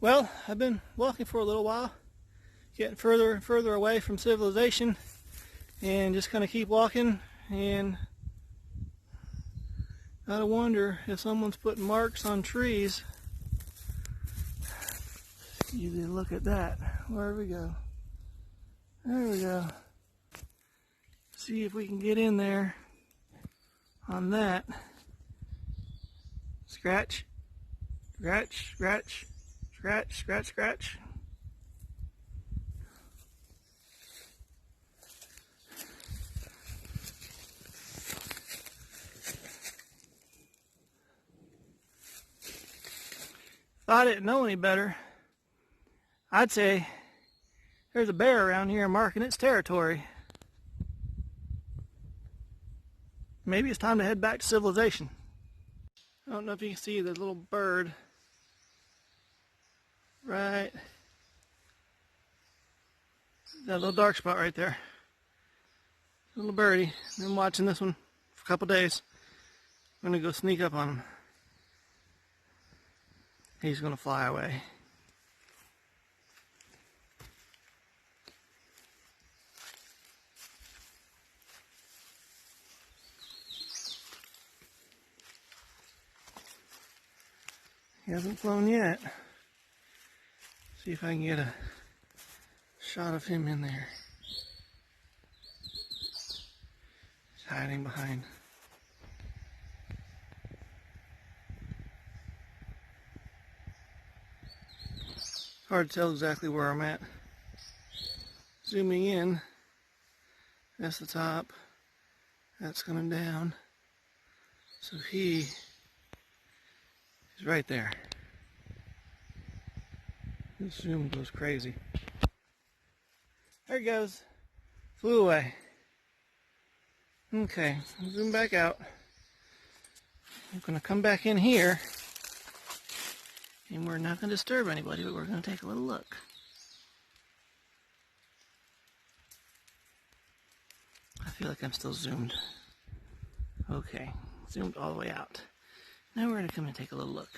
Well, I've been walking for a little while, getting further and further away from civilization, and just kind of keep walking, and gotta wonder if someone's putting marks on trees. Easy to look at that. Where we go? There we go. See if we can get in there on that. Scratch, scratch, scratch, scratch, scratch, scratch. If I didn't know any better, I'd say there's a bear around here marking its territory. Maybe it's time to head back to civilization. I don't know if you can see the little bird right, that little dark spot right there. Little birdie. Been watching this one for a couple days. I'm gonna go sneak up on him. He's gonna fly away. He hasn't flown yet. See if I can get a shot of him in there. He's hiding behind. Hard to tell exactly where I'm at. Zooming in, that's the top. That's coming down. So he is right there. The zoom goes crazy. There he goes. Flew away. Okay, zoom back out. I'm going to come back in here. And we're not going to disturb anybody, but we're going to take a little look. I feel like I'm still zoomed. Okay, zoomed all the way out. Now we're going to come and take a little look.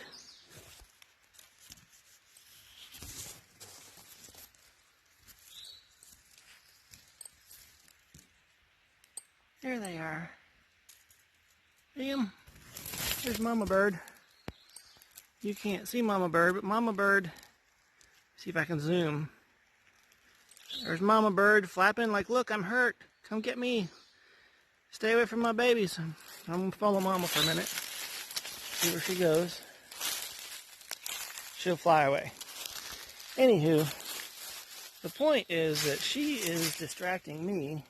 There they are. See 'em? There's Mama Bird. You can't see Mama Bird, but Mama Bird, see if I can zoom. There's Mama Bird flapping like, look, I'm hurt. Come get me. Stay away from my babies. I'm going to follow Mama for a minute. See where she goes. She'll fly away. Anywho, the point is that she is distracting me.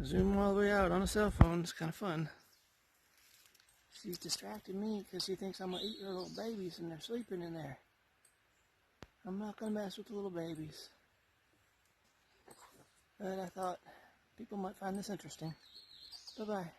Zoom all the way out on a cell phone. It's kind of fun. She's distracting me because she thinks I'm going to eat her little babies and they're sleeping in there. I'm not going to mess with the little babies. But I thought people might find this interesting. Bye-bye.